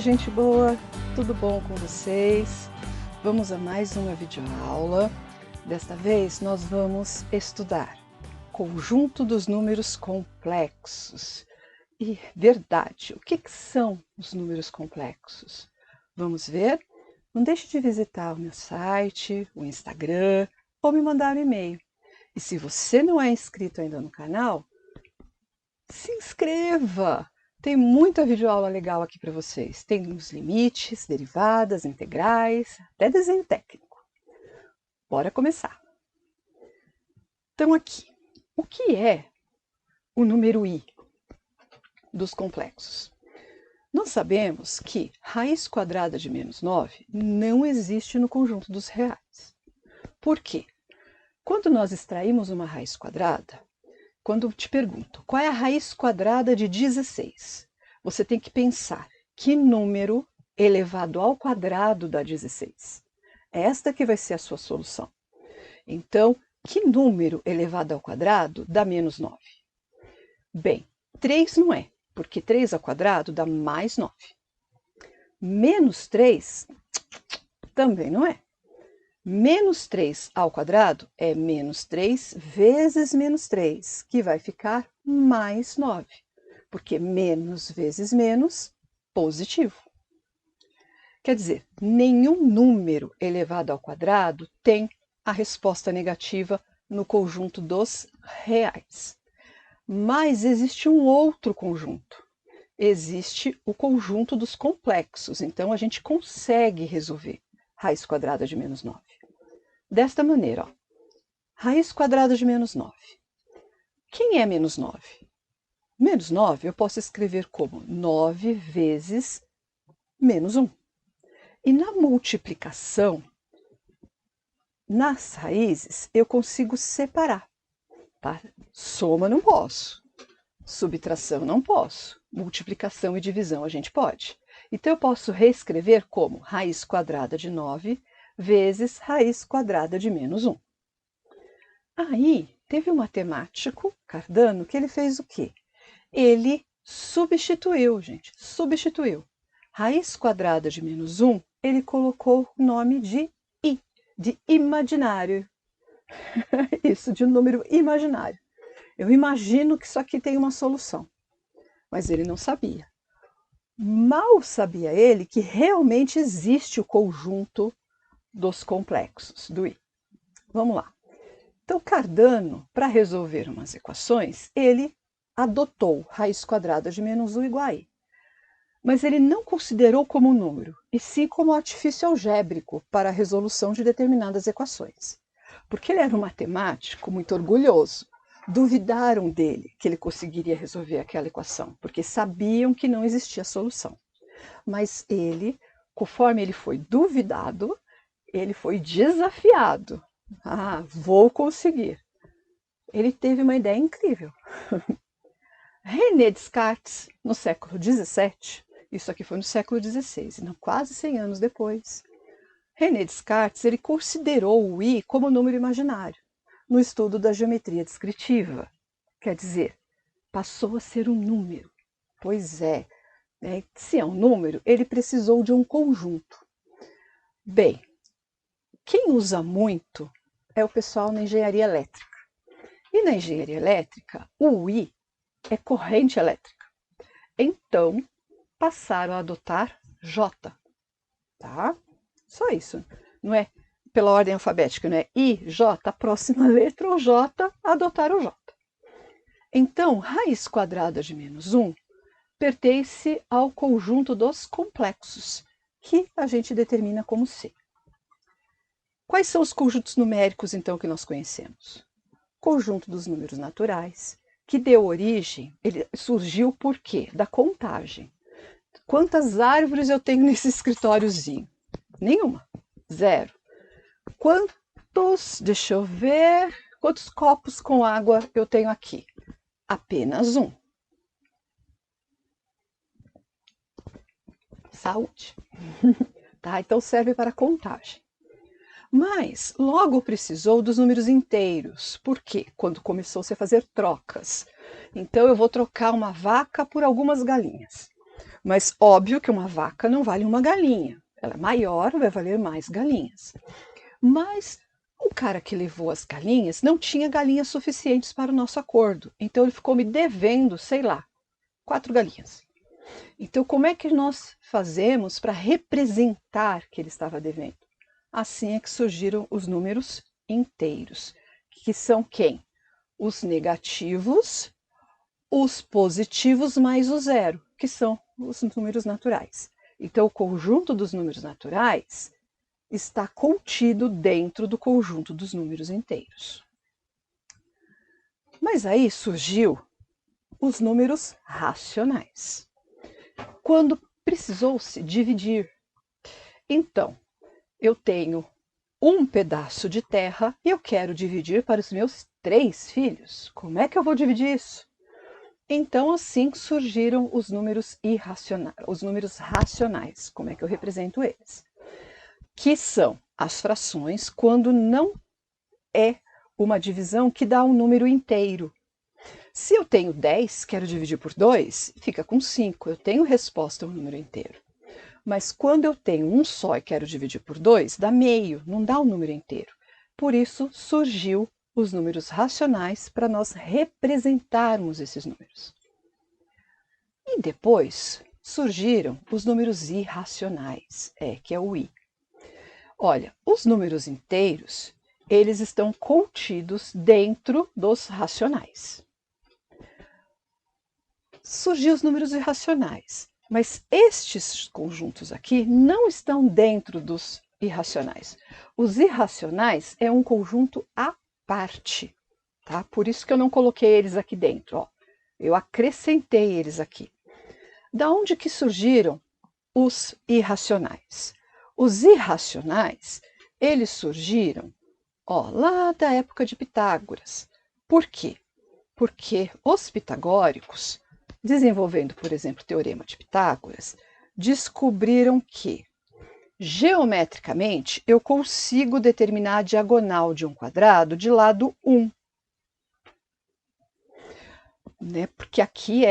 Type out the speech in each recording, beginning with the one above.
gente boa, tudo bom com vocês? Vamos a mais uma videoaula. Desta vez nós vamos estudar conjunto dos números complexos. E verdade, o que são os números complexos? Vamos ver? Não deixe de visitar o meu site, o Instagram ou me mandar um e-mail. E se você não é inscrito ainda no canal, se inscreva! Tem muita videoaula legal aqui para vocês. Tem os limites, derivadas, integrais, até desenho técnico. Bora começar. Então aqui, o que é o número i dos complexos? Nós sabemos que raiz quadrada de menos 9 não existe no conjunto dos reais. Por quê? Quando nós extraímos uma raiz quadrada, quando te pergunto qual é a raiz quadrada de 16, você tem que pensar que número elevado ao quadrado dá 16. Esta que vai ser a sua solução. Então, que número elevado ao quadrado dá menos 9? Bem, 3 não é, porque 3 ao quadrado dá mais 9. Menos 3 também não é. Menos 3 ao quadrado é menos 3 vezes menos 3, que vai ficar mais 9, porque menos vezes menos, positivo. Quer dizer, nenhum número elevado ao quadrado tem a resposta negativa no conjunto dos reais. Mas existe um outro conjunto. Existe o conjunto dos complexos, então a gente consegue resolver raiz quadrada de menos 9. Desta maneira, ó, raiz quadrada de menos 9. Quem é menos 9? Menos 9 eu posso escrever como 9 vezes menos 1. E na multiplicação, nas raízes, eu consigo separar. Tá? Soma não posso, subtração não posso, multiplicação e divisão a gente pode. Então eu posso reescrever como raiz quadrada de 9 vezes raiz quadrada de menos 1. Aí, teve um matemático, Cardano, que ele fez o quê? Ele substituiu, gente, substituiu. Raiz quadrada de menos 1, ele colocou o nome de i, de imaginário. Isso, de um número imaginário. Eu imagino que isso aqui tem uma solução, mas ele não sabia. Mal sabia ele que realmente existe o conjunto dos complexos do i. Vamos lá. Então, Cardano, para resolver umas equações, ele adotou raiz quadrada de menos 1 igual a i. Mas ele não considerou como número, e sim como artifício algébrico para a resolução de determinadas equações. Porque ele era um matemático muito orgulhoso. Duvidaram dele que ele conseguiria resolver aquela equação, porque sabiam que não existia solução. Mas ele, conforme ele foi duvidado, ele foi desafiado. Ah, vou conseguir. Ele teve uma ideia incrível. René Descartes, no século XVII, isso aqui foi no século XVI, quase 100 anos depois, René Descartes ele considerou o i como número imaginário no estudo da geometria descritiva. Quer dizer, passou a ser um número. Pois é, né? Se é um número, ele precisou de um conjunto. Bem, quem usa muito é o pessoal na engenharia elétrica. E na engenharia elétrica, o I é corrente elétrica. Então, passaram a adotar J. Tá? Só isso. Não é pela ordem alfabética, não é I, J, a próxima letra, ou J, adotaram o J. Então, raiz quadrada de menos 1 pertence ao conjunto dos complexos, que a gente determina como C. Quais são os conjuntos numéricos, então, que nós conhecemos? Conjunto dos números naturais, que deu origem, ele surgiu por quê? Da contagem. Quantas árvores eu tenho nesse escritóriozinho? Nenhuma. 0. Deixa eu ver, quantos copos com água eu tenho aqui? Apenas 1. Saúde. Tá? Então serve para contagem. Mas logo precisou dos números inteiros. Por quê? Quando começou-se a fazer trocas. Então eu vou trocar uma vaca por algumas galinhas. Mas óbvio que uma vaca não vale uma galinha. Ela é maior, vai valer mais galinhas. Mas o cara que levou as galinhas não tinha galinhas suficientes para o nosso acordo. Então ele ficou me devendo, sei lá, 4 galinhas. Então como é que nós fazemos para representar que ele estava devendo? Assim é que surgiram os números inteiros, que são quem? Os negativos, os positivos mais o zero, que são os números naturais. Então, o conjunto dos números naturais está contido dentro do conjunto dos números inteiros. Mas aí surgiu os números racionais, quando precisou-se dividir. Então, eu tenho um pedaço de terra e eu quero dividir para os meus 3 filhos. Como é que eu vou dividir isso? Então, assim surgiram os números irracionais, os números racionais. Como é que eu represento eles? Que são as frações quando não é uma divisão que dá um número inteiro. Se eu tenho 10, quero dividir por 2, fica com 5. Eu tenho resposta ao número inteiro. Mas quando eu tenho um só e quero dividir por 2, dá meio, não dá o número inteiro. Por isso surgiu os números racionais para nós representarmos esses números. E depois surgiram os números irracionais, que é o i. Olha, os números inteiros, eles estão contidos dentro dos racionais. Surgiram os números irracionais, mas estes conjuntos aqui não estão dentro dos irracionais. Os irracionais é um conjunto à parte, tá? Por isso que eu não coloquei eles aqui dentro, ó. Eu acrescentei eles aqui. Da onde que surgiram os irracionais? Os irracionais, eles surgiram, lá da época de Pitágoras. Por quê? Porque os pitagóricos, desenvolvendo, por exemplo, o teorema de Pitágoras, descobriram que, geometricamente, eu consigo determinar a diagonal de um quadrado de lado 1. Né? Porque aqui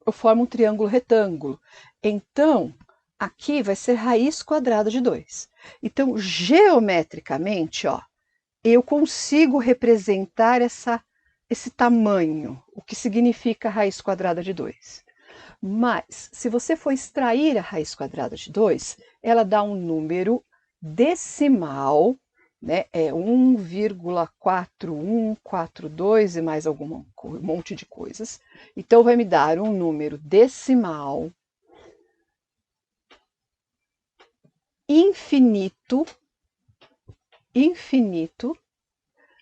eu formo um triângulo retângulo. Então, aqui vai ser raiz quadrada de 2. Então, geometricamente, eu consigo representar esse tamanho, o que significa raiz quadrada de 2. Mas, se você for extrair a raiz quadrada de 2, ela dá um número decimal, né? É 1,4142 e mais um monte de coisas. Então, vai me dar um número decimal infinito,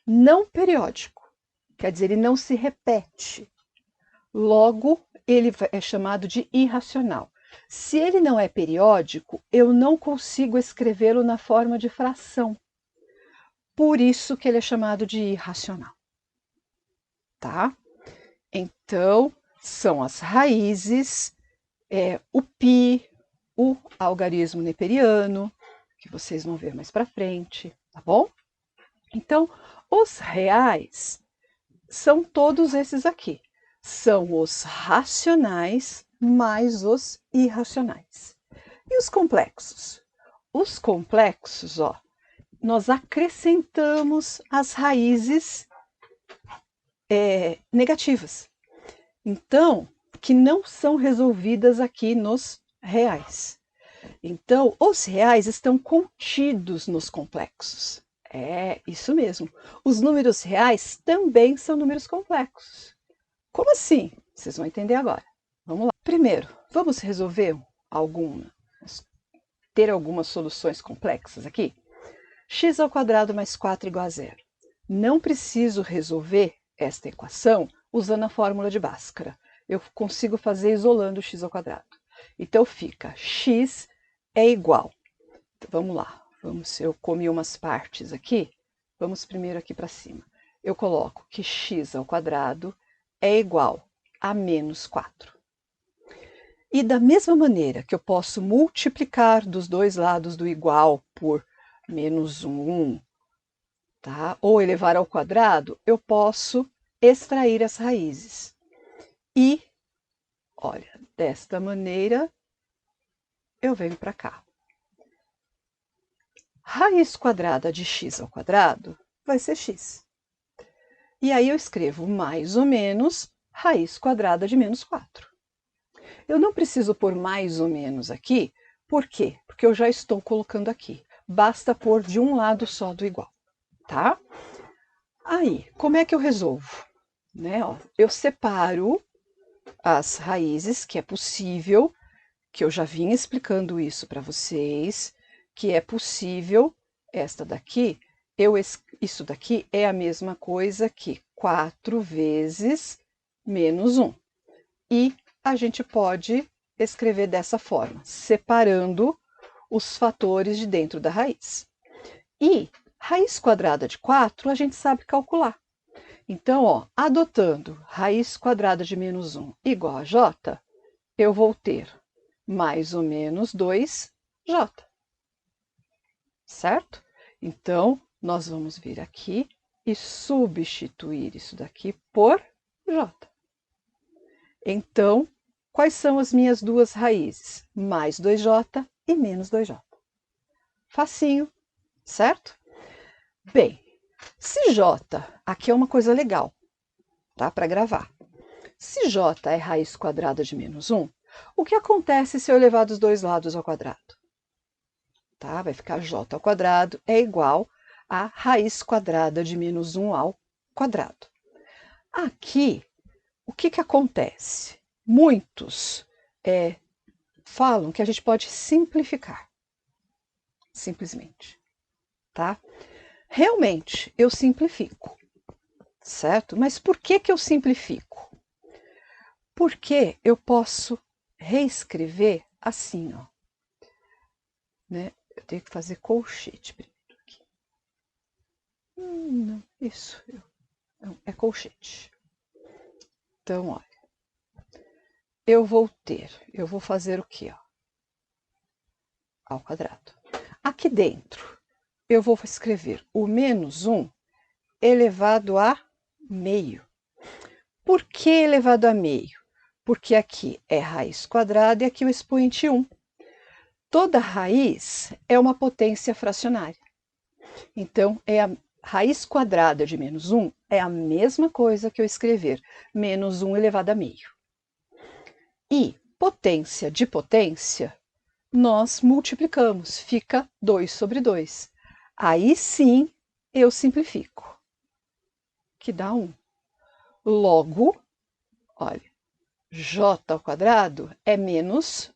não periódico. Quer dizer, ele não se repete. Logo, ele é chamado de irracional. Se ele não é periódico, eu não consigo escrevê-lo na forma de fração. Por isso que ele é chamado de irracional. Tá? Então, são as raízes, o π, o algarismo neperiano, que vocês vão ver mais para frente, tá bom? Então, os reais são todos esses aqui. São os racionais mais os irracionais. E os complexos? Os complexos, nós acrescentamos as raízes negativas. Então, que não são resolvidas aqui nos reais. Então, os reais estão contidos nos complexos. É isso mesmo. Os números reais também são números complexos. Como assim? Vocês vão entender agora. Vamos lá. Primeiro, vamos resolver ter algumas soluções complexas aqui? X ao quadrado mais 4 igual a zero. Não preciso resolver esta equação usando a fórmula de Bhaskara. Eu consigo fazer isolando x ao quadrado. Então fica x é igual. Então, vamos lá. Eu comi umas partes aqui. Vamos primeiro aqui para cima. Eu coloco que x ao quadrado é igual a menos 4. E da mesma maneira que eu posso multiplicar dos dois lados do igual por menos 1, tá? Ou elevar ao quadrado, eu posso extrair as raízes. E, olha, Desta maneira, eu venho para cá. Raiz quadrada de x ao quadrado vai ser x. E aí eu escrevo mais ou menos raiz quadrada de menos 4. Eu não preciso pôr mais ou menos aqui, por quê? Porque eu já estou colocando aqui. Basta pôr de um lado só do igual, tá? Aí, como é que eu resolvo? Né? Ó, eu separo as raízes, que é possível, que eu já vim explicando isso para vocês, que é possível, esta daqui, isso daqui é a mesma coisa que 4 vezes menos 1. E a gente pode escrever dessa forma, separando os fatores de dentro da raiz. E raiz quadrada de 4 a gente sabe calcular. Então, ó, adotando raiz quadrada de menos 1 igual a j, eu vou ter mais ou menos 2j. Certo? Então, nós vamos vir aqui e substituir isso daqui por j. Então, quais são as minhas duas raízes? Mais 2j e menos 2j. Facinho, certo? Bem, se j, aqui é uma coisa legal, tá? Para gravar. Se j é raiz quadrada de menos 1, o que acontece se eu levar dos dois lados ao quadrado? Tá? Vai ficar j ao quadrado é igual a raiz quadrada de menos 1 ao quadrado. Aqui, o que acontece? Muitos falam que a gente pode simplificar, simplesmente, tá? Realmente, eu simplifico, certo? Mas por que eu simplifico? Porque eu posso reescrever assim, ó. Né? Eu tenho que fazer colchete primeiro aqui. Não, isso, não, é colchete. Então, olha, eu vou fazer o quê? Ó? Ao quadrado. Aqui dentro, eu vou escrever o menos 1 elevado a meio. Por que elevado a meio? Porque aqui é raiz quadrada e aqui o expoente 1. Toda raiz é uma potência fracionária. Então, a raiz quadrada de menos 1 é a mesma coisa que eu escrever menos 1 elevado a meio. E potência de potência, nós multiplicamos, fica 2 sobre 2. Aí sim eu simplifico, que dá 1. Logo, olha, j ao quadrado é menos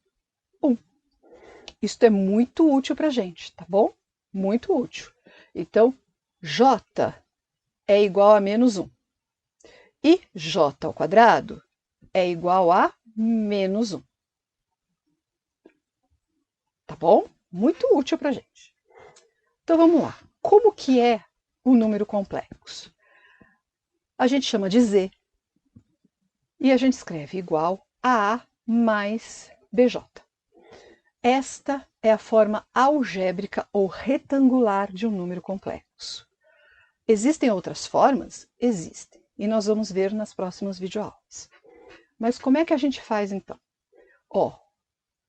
1. Isso é muito útil para a gente, tá bom? Muito útil. Então, j é igual a menos 1. E j ao quadrado é igual a menos 1. Tá bom? Muito útil para a gente. Então, vamos lá. Como que é o número complexo? A gente chama de z e a gente escreve igual a mais bj. Esta é a forma algébrica ou retangular de um número complexo. Existem outras formas? Existem. E nós vamos ver nas próximas videoaulas. Mas como é que a gente faz então? Ó,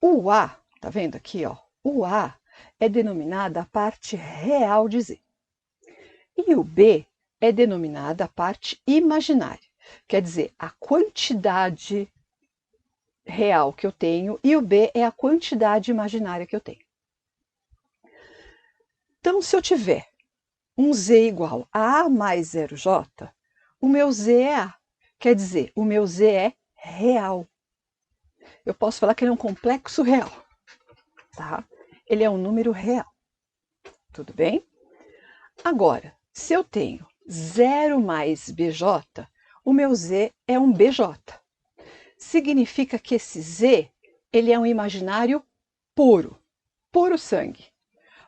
o A, tá vendo aqui, ó? O A é denominada a parte real de Z. E o B é denominada a parte imaginária. Quer dizer, a quantidade real que eu tenho e o B é a quantidade imaginária que eu tenho. Então, se eu tiver um Z igual a A mais 0J, o meu Z é A. Quer dizer, o meu Z é real. Eu posso falar que ele é um complexo real, tá? Ele é um número real. Tudo bem? Agora, se eu tenho 0 mais BJ, o meu Z é um BJ. Significa que esse Z, ele é um imaginário puro, puro sangue.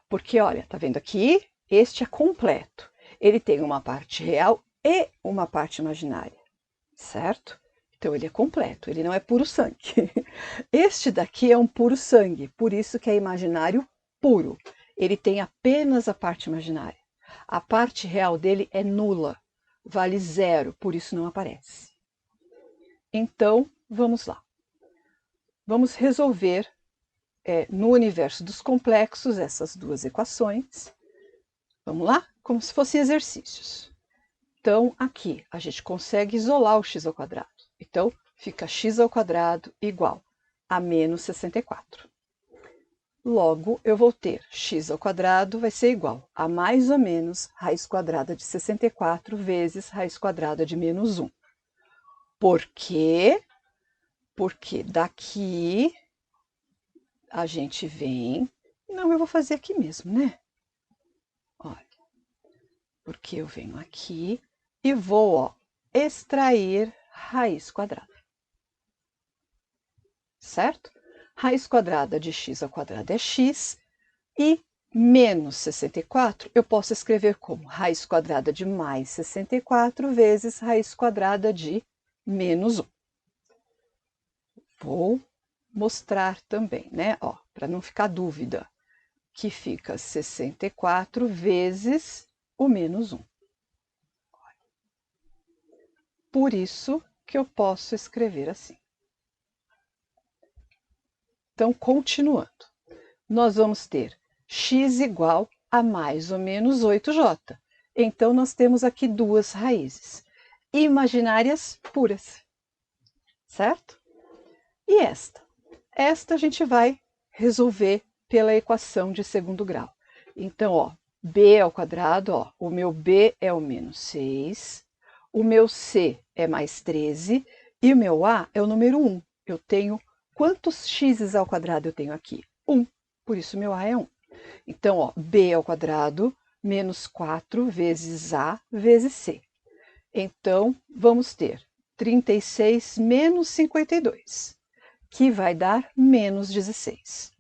Porque, olha, tá vendo aqui? Este é completo. Ele tem uma parte real e uma parte imaginária, certo? Então, ele é completo, ele não é puro sangue. Este daqui é um puro sangue, por isso que é imaginário puro. Ele tem apenas a parte imaginária. A parte real dele é nula, vale 0, por isso não aparece. Então, vamos lá. vamos resolver no universo dos complexos essas duas equações. Vamos lá? Como se fossem exercícios. Então, aqui a gente consegue isolar o x ao quadrado. Então, fica x ao quadrado igual a menos 64. Logo, eu vou ter x ao quadrado vai ser igual a mais ou menos raiz quadrada de 64 vezes raiz quadrada de menos 1. Por quê? Porque daqui a gente vem... Não, eu vou fazer aqui mesmo, né? Olha, porque eu venho aqui e vou extrair raiz quadrada. Certo? Raiz quadrada de x ao quadrado é x, e menos 64 eu posso escrever como raiz quadrada de mais 64 vezes raiz quadrada de menos 1. Vou mostrar também, né? Para não ficar dúvida, que fica 64 vezes o menos 1. Por isso que eu posso escrever assim. Então, continuando, nós vamos ter x igual a mais ou menos 8j. Então, nós temos aqui duas raízes imaginárias puras, certo? E esta? Esta a gente vai resolver pela equação de segundo grau. Então, b ao quadrado, o meu b é o menos 6, o meu c é mais 13 e o meu a é o número 1. Eu tenho quantos x ao quadrado eu tenho aqui? 1, por isso meu a é 1. Então, b ao quadrado menos 4 vezes a vezes c. Então, vamos ter 36 menos 52, que vai dar menos 16.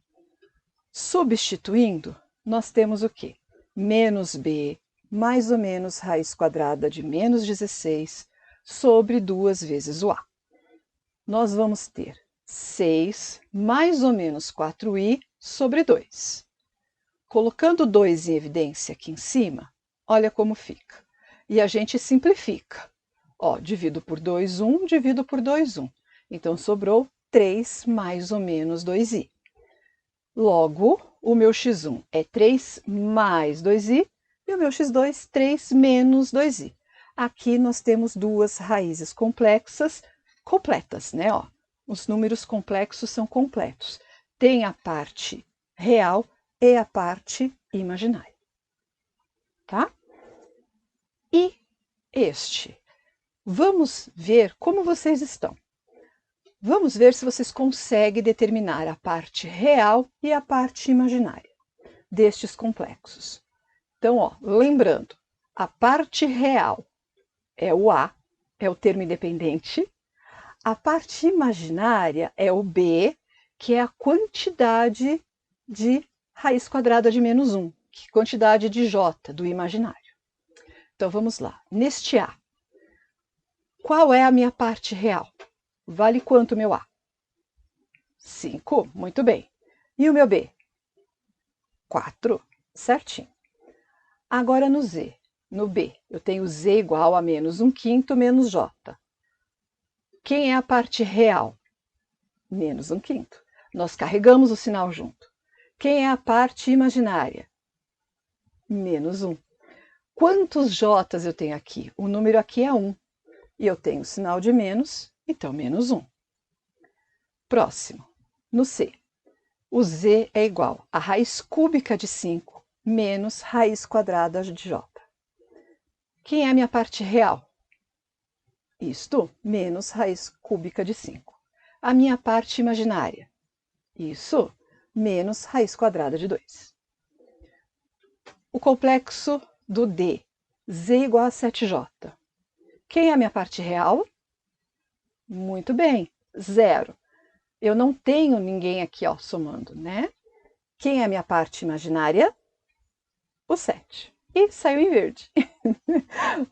Substituindo, nós temos o quê? Menos b mais ou menos raiz quadrada de menos 16 sobre 2 vezes o a. Nós vamos ter 6 mais ou menos 4i sobre 2. Colocando 2 em evidência aqui em cima, olha como fica. E a gente simplifica. Divido por 2, 1, divido por 2, 1. Então, sobrou 3 mais ou menos 2i. Logo, o meu x1 é 3 mais 2i e o meu x2, 3 menos 2i. Aqui nós temos duas raízes complexas completas, né? Os números complexos são completos. Tem a parte real e a parte imaginária. Tá? E este? Vamos ver como vocês estão. Vamos ver se vocês conseguem determinar a parte real e a parte imaginária destes complexos. Então, lembrando, a parte real é o A, é o termo independente. A parte imaginária é o B, que é a quantidade de raiz quadrada de menos 1, que é a quantidade de J do imaginário. Então, vamos lá. Neste A, qual é a minha parte real? Vale quanto meu A? 5, muito bem. E o meu B? 4, certinho. Agora no Z, no B, eu tenho Z igual a menos 1/5 menos J. Quem é a parte real? Menos 1/5. Nós carregamos o sinal junto. Quem é a parte imaginária? Menos 1. Quantos J's eu tenho aqui? O número aqui é 1. E eu tenho o sinal de menos, então menos 1. Próximo, no C. O Z é igual a raiz cúbica de 5 menos raiz quadrada de J. Quem é a minha parte real? Isto, menos raiz cúbica de 5. A minha parte imaginária? Isso, menos raiz quadrada de 2. O complexo do D, Z igual a 7J. Quem é a minha parte real? Muito bem, 0. Eu não tenho ninguém aqui somando, né? Quem é a minha parte imaginária? O 7. E saiu em verde.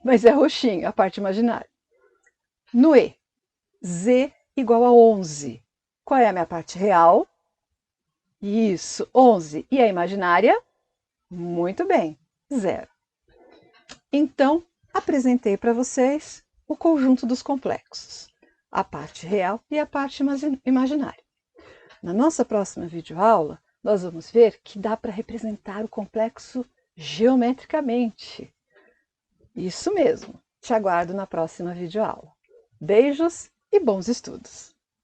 Mas é roxinho a parte imaginária. No E, Z igual a 11. Qual é a minha parte real? Isso, 11. E a imaginária? Muito bem, 0. Então, apresentei para vocês o conjunto dos complexos, a parte real e a parte imaginária. Na nossa próxima videoaula, nós vamos ver que dá para representar o complexo geometricamente. Isso mesmo! Te aguardo na próxima videoaula. Beijos e bons estudos!